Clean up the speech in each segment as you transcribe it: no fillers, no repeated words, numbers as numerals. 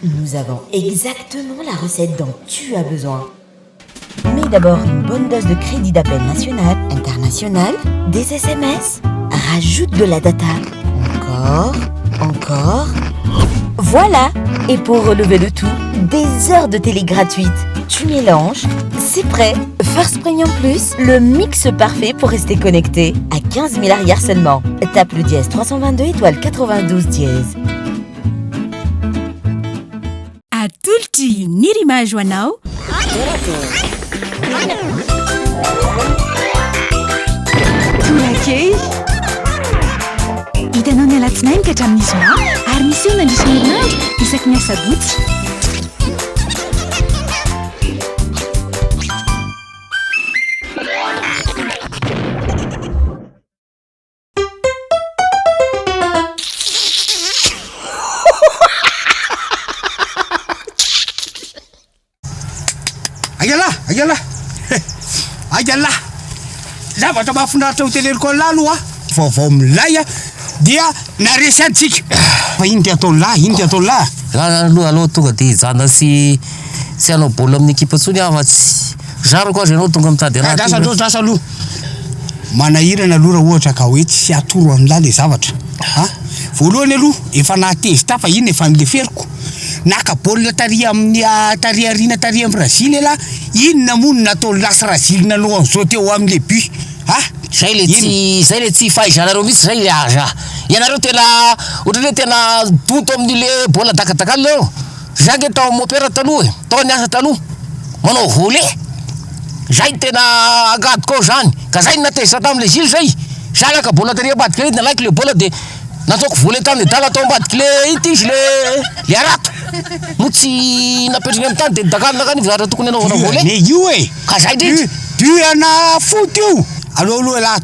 Nous avons exactement la recette dont tu as besoin. Mets d'abord une bonne dose de crédit d'appel national, international, des SMS. Rajoute de la data. Encore. Voilà. Et pour relever le tout, des heures de télé gratuites. Tu mélanges, c'est prêt. First Premium Plus, le mix parfait pour rester connecté. À 15 000 arrières seulement. Tape le dièse 322 étoile 92 dièse. Atolotry ny rimazo anao Torakey hitanao ny alatsinainy ka hatramin'ny zoma ary misy eo nandrisy herinandro isaky ny asabotsy Agala zavatra mahafinaritra hoteleriko lahy aloha vaovao milay dia naresy antsika fa iny ty atao lahy aloha tonga de jana sy anao baolina amin'ny ekipa tsony afa-tsy zarako azy anao tonga mitady drasa aloha manahirana aloha raha ohatra ka hoe tsy atoro amin'lahy le zavatra voalohany aloha efa nahatezita fa iny efa nileferiko naka baolina taria amin'ny taria arina taria amin'ny Brazil ela inona mono natao lasa Brazil naloha zao teo amin'ny le but zay le tsy fahaizanareo mihitsy zay le aza ianareo tena ohatry hoe tena donto amin'ny le baolina dakadakany leo zay nge tao mopera taloha tao niasa taloha manao volley zay tena agadiko zany ka zay natezisa tamin'le Gilles zay salaka baolina taria ambadiky le nalaiky le baolina de nataoko volley tamin'ny dala atao ambadiky le ity izy le arato no tsy napetrany amin'ny tany de dakanakany vizatra tokony anaovana volley io ka zay ndrety duana foot io aloha laha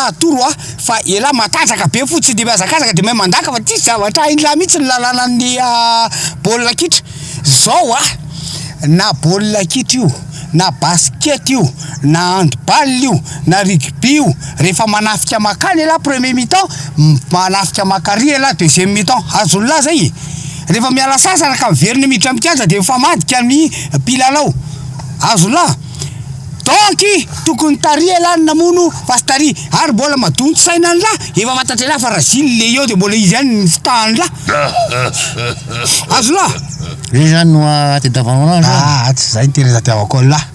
atoro fa ela matanjaka be fotsy de miazakazaka de mahay mandaka fa ty zavatra iny laha mihitsy ny lalana ny baolina kitra zao na baolina kitra io na basket io na handball io na rugby io rehefa manafika makany ela premier mi-temps manafika makary ela deuxième mi-temps azony laha zay rehefa miala sasana ka miveriny miditra mikianja de mifamadika amin'ny pilalao azony laha donc tokony taria lahy namono fa sy taria ary mbola madonto saina ny lahy efa matatry lahy fa Brazil le eo de mbola izy ihany ny fitahany lahy azo lahy zay zany no atadiavanao tsy zay ny tena tatiavako ny lahy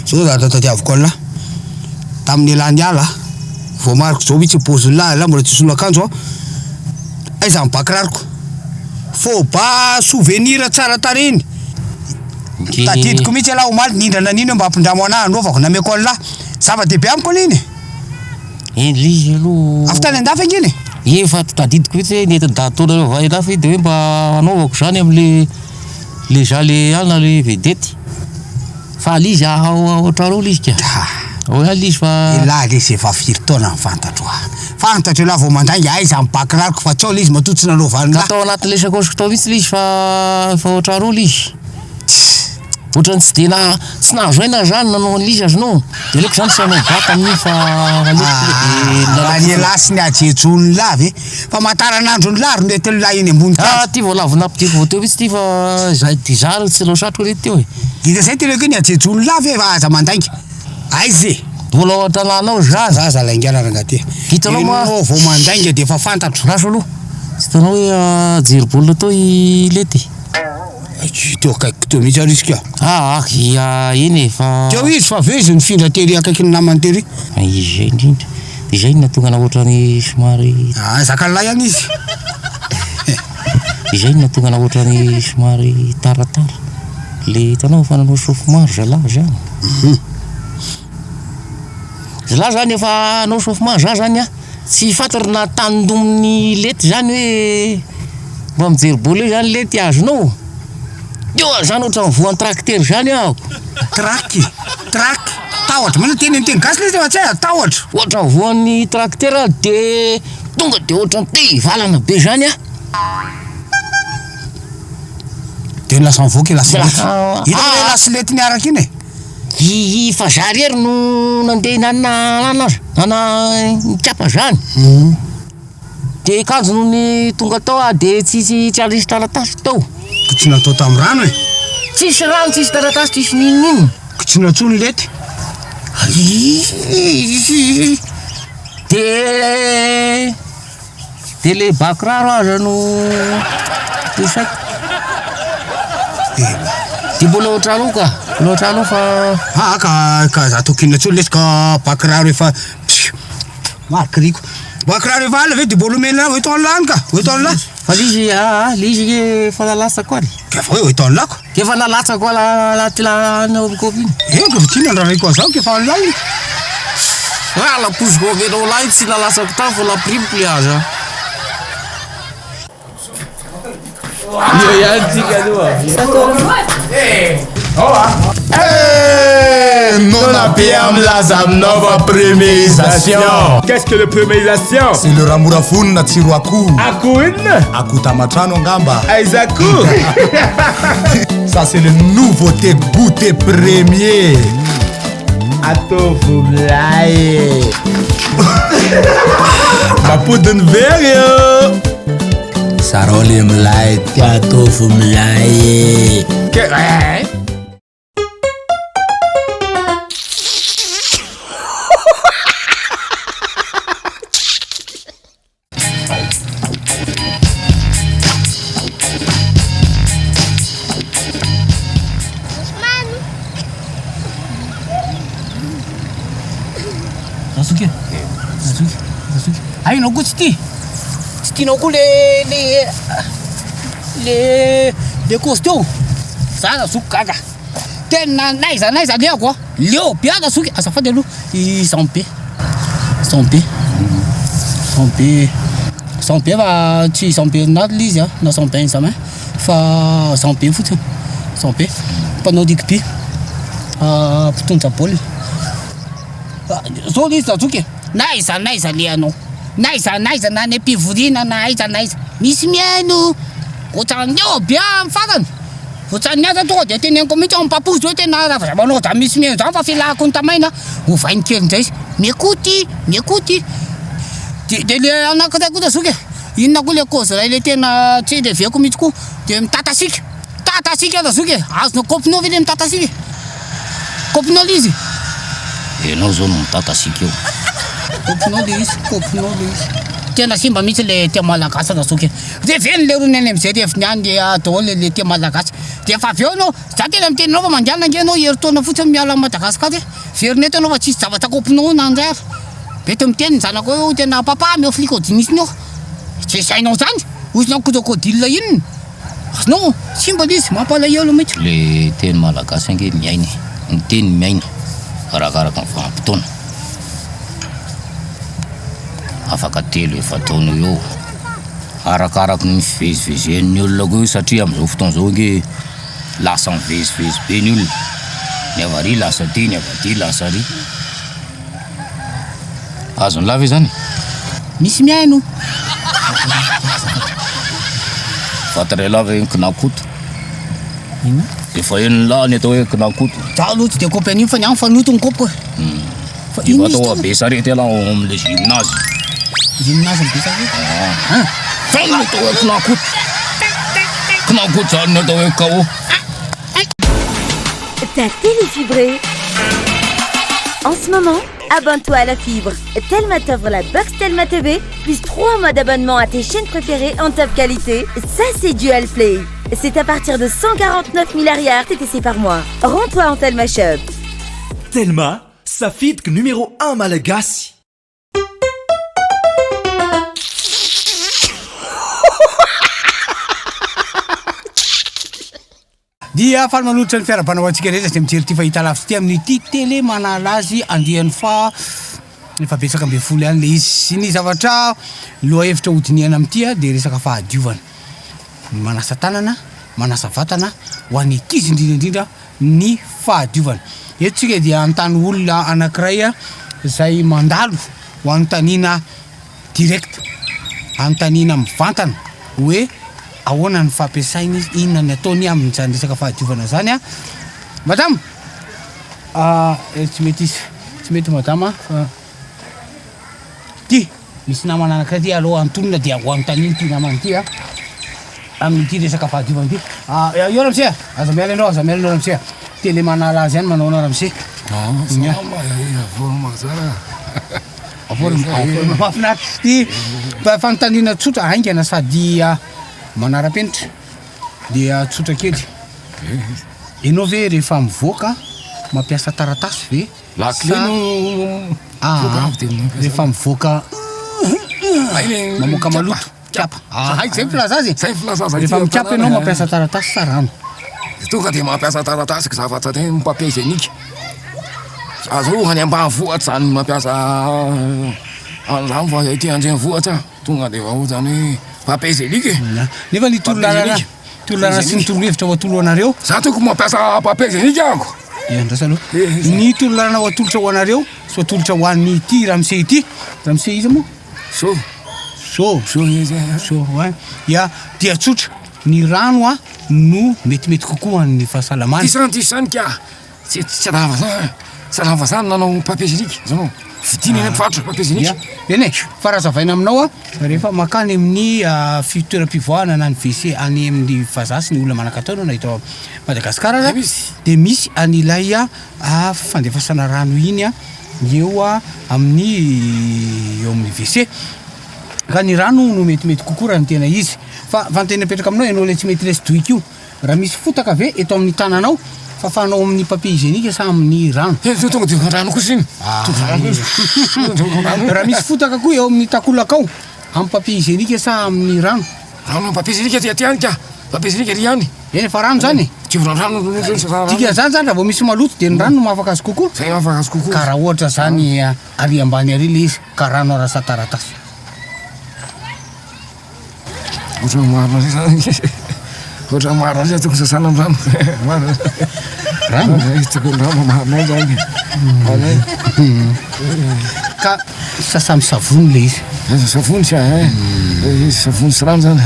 zao zata tatiavako ny lahy tamin'ny elany ala vao mariko zao mihitsy pôziny lahy mbola tsy solo akanjo aiza mibakirariko fô ba souvenir tsara tareny tadidiko mihitsy lahy omaly nindrana nino mba ampidramo anahy anaovako nameko any lahy zava-dehibe amiko an'iny izy aloha afy tany andafy anginy efa tadidiko mihitsy hoe nety dataonareo vainafy de hoe mba anaovako zany am'le za le alina le vedety fa alizy ohatrareo lizy ka oe alizy fa lahy le zay vafiry taona fantatro lahy vao mandangy aiza mibakirariko fa tsao le izy matotsy nanaovany atao anatin'le sakosiko tao mihitsy le izy fa ohatrareo lizy ohatrany tsy de tsy nahazo aina zany nanao an'lizy azonao de leko zany sy anao bata amin'iny fa aleko lasy ny ajejony lavy fa mataranandrony lahy ro nety lahy iny ambony ty vao lavo napidiriko vao teo mihitsy ty fa zay tizary tsy lao satroko rety teo ita zay tena hoe ny ajejony lavy fa aza mandaingy aizy mbola ohatrananao zaza laingana rangaty hitanao vao mandainga de efa fantatro raso aloha tsy tanao hoe jery baolina tao ilety teo akaiko teo mihitsy arisy ka iny efa teo izy fa vezy nifindra tery akaiky ny namany tery izy zay indrindra de zay natonga naohatrany somary zakany lahy ihany izy izay natonga naohatrany somary taratara le hitanao fa nanao sofo maro zalahy zany efa anao sofo maro zany tsy fantatra na tandominy lety zany hoe mba mijery boly eo zany lety azonao eo zany ohatra mivoan'ny tracteur zany aho trak tahotra mana teny gasy le fa tsy tahotra ohatra mivoan'ny tracteur de tonga de ohatra ny te valana be zany de lasa mivoaka lasilety niaraka iny fa zary ery no nandeha nanana nikapa zany de kanjo no ny tonga tao de tsy arisy taratasy tao Tsy natao tamin'ny rano e. Tsisy rano, tsisy taratasy, tsisy ninino. Tsy natsony lety. De le bakiraro aza no isaky. Ty mbola ohatrano ka, mbola ohatrano fa ka za tokina tsony lety ka bakiraro efa marikiriko. Bakiraro efa ala ve de mbola omena hoe tao lany ka, hoe tao lany. fa lizy lizy efa nalatsako any. Ka fa hoe tao lako. Efa nalatsako ala ty la naorikopy iny. Ka fa tsy nandraraiko azao ke fa lany. La poziko menao lahy tsy nalatsako tao fa la primiko le aza. Non abbiamo la nova préméisation. Qu'est-ce que le préméisation? C'est le ramurafun na tsiro akoho. Akoho inona? Akoho tamatrano angamba. Aiza akoho? Ça c'est le nouveauté goûter premier. Atovo milay. Mapodiny very io. Sarole milay ty atovo milay. Zasuke. Ainao koa tsy tianao koa le costaud. Za Zasuke gaga. Tena naiza leako leo be Zasuke. Azafady aloha i 100p. 100p fa tsy 100p na l'izy na 100p insama fa 100p fotsiny. 100p. Mpanao rugby. Mpitondra baolina. Zao izy Zasuke. Naiza le anao. Naiza na any am-pivoriana na aiza. Misy miaino. Ohatran'eo be am'farany. Ohatran'ny aza tonga de teneniko mihitsy ampapozy hoe tena raha manao da misy miaino zany fa filahako ny tamaina. Ovainy kely ndray izy. Miekoty. De le anankiray koa Zasuke. Inona koa le cause ray le tena tsy leveko mihitsy koa. De mitatasiky. Tatasika Zasuke. Azonao kopinao ve le mitatasiky? Kopinao l'izy. Enao zao no mitatasiky eo. Kopinao le izy. Tena simba mihitsy le tia malagasy Zasuke. Reveny le roneny am'zay reviny any daholo le tia malagasy. De efa avy eo anao, za tena miteninao fa mandiana nge anao herintaona fotsiny miala amin'ny Madagasikara. Verineto anao fa tsisy zavatra kopinao nandrara. Beto miteny zanako eo tena papa meo flikodinisi eo. Tsy sainao zany. Ozinao crocodile inona. Azonao simba l'izy mampalahelo mihitsy. Le teny malagasy ange miaina. Ny teny miaina. Arakaraka ny vanim-potoana. Afaka telo efataona eo. Arakaraka ny fivezivezen'ny olona koa satria am'izao fotoana zao nge lasa mivezivezy be ny olona. Ny avary lasa ty, ny avaty lasa ry. Azony lava zany. Misy miaino. Fatare lava eny kinakoto. Ina? Efa eny la ny atao hoe kinakoto. Za aloha tsy de kopy an'io fa ny agny fanoto ny kopy. Efa atao be sarety ala am'le gymnase. Gymnase be sarety? Zany ny atao hoe kinakoto. Kinakoto zany ny atao hoe KO. Ta télé fibrée. En ce moment, abonne-toi à la fibre. Telma t'offre la box Telma TV, plus 3 mois d'abonnement à tes chaînes préférées en top qualité. Ça, c'est Dual Play. C'est à partir de 149 milliards TTC par mois. Rends-toi en Telma Shop. Telma, safidiko numéro 1 malagasy. Dia faly manolotra ny fiarabanao antsika rehetra sy mijery ty fahita lavitra ty amin'ny ty télé manala azy andiany fa efa betsaka ambe folo ihany le izy sy ny zavatra loha hevitra hodiniana amin'ity de resaka fahadiovana. Manasa tanana, manasa vatana ho an'ny ankizy indrindra ny fahadiovana. Eto tsika dia antany olona anankiray zay mandalo ho antanina direct, antanina mivantana hoe ahoana ny fampiasainy izy, inona ny ataony amin'izany resaka fahadiovana zany madame. Tsy mety madame ty misy namana anankiray ty aloha antonona dia ho antaniny ty namana ty amin'ity resaka fahadiovana ity. Eo ramose aza miala anao ramose tele manala azy ihany manao anao ramose. Mahafinaritra ty fanontaniana tsotra haingana sady manara-penitra dia tsotra kely. Ianao ve rehefa mivoaka mampiasa taratasy ve? Rehefa mivoaka mamoaka maloto kiapa. Zay filaza azy. Rehefa mikiapa ianao mampiasa taratasy sa rano? Tonga de mampiasa taratasy zavatra tena papier hygiénique. Azo any ambanivohatra zany mampiasa andrano fa ety andrenivohitra tonga de zany hoe papier hygiénique. Nefa ny tololalana sy ny torohevitra ho atolo anareo. Za toko mampiasa papier hygiénique ako. Andrasa aloha. Ny tololalana ho atolotra ho anareo sy atolotra ho an'ny ity ramose ity. Ramose izy moa? Ya dia tsotra ny rano no metimety kokoa amin'ny fahasalamana. Tisany ka tsy lava zany nanao papier hygiénique zanao vidiny eny mpivarotra papier hygiénique. Eny fa raha zavaina aminao rehefa makany amin'ny fitoeram-pivoahana na ny WC any amin'ny vazaha sy ny olona manan-katao na ito Madagasikara dia misy an'ilay fandefasana rano iny eo amin'ny WC. Ka ny rano no metimety kokoa raha ny tena izy. Fa fantena petraka aminao ianao le tsy mety resy doiky io. Raha misy fotaka ve eto amin'ny tananao fafanao amin'ny papier hygiénique sa amin'ny rano? Tonga de rano kosa iny. Raha misy fotaka koa eo amin'ny takolakao amin'ny papier hygiénique sa amin'ny rano? Rano papier hygiénique ty any ka. Papier hygiénique ry any. Eny fa rano zany. Rano. Tika zany raha vao misy maloto dia ny rano no mahafaka azy kokoa. Zay mahafaka azy kokoa. Ka raha ohatra zany ary ambany ary le izy ka rano arasa taratasy. Otra maro zay tokony sasana amin'ny rano. Ka sasa amin'ny savony le izy. Savony savony sy rano zany.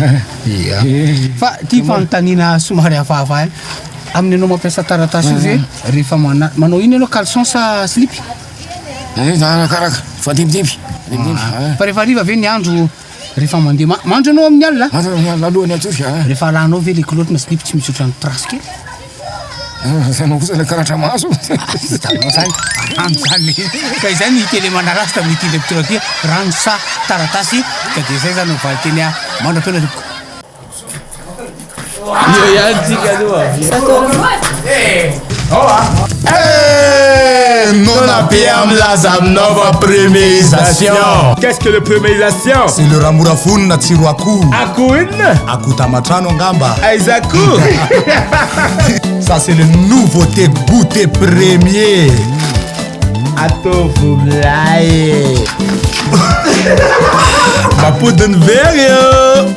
Fa ty fanontaniana somary hafahafa amin'ny anao mampiasa taratasy io ve rehefa manao ino ianao caleçon sa slip? Karaka fandimidimby. Fa rehefa ariva ve ny andro rehefa mandeha mandro anao amin'ny alina? Alohany atsofi. Rehefa alanao ve le kiloty na slip tsy misy otrany trasy kely? Sanao kosa le karatra maso. Ka izay ny tele manarasy tamin'ity leptura ty rano sa taratasy ka dia izay zany mivaly teny mandra-pena riko. Non a bien milaza aminao fa préméisation. Qu'est-ce que le préméisation? C'est le ramorafony na tsiro akoho. Akoho inona? Akoho tamatrano angamba. Aiza akoho? Ça c'est le nouveauté goûter premier. Atovo milay. Mapodiny very io.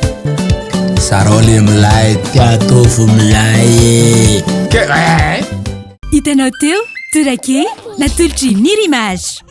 Sarole milay tia atovo milay. Hitanao teo torake natolotra Nirimage.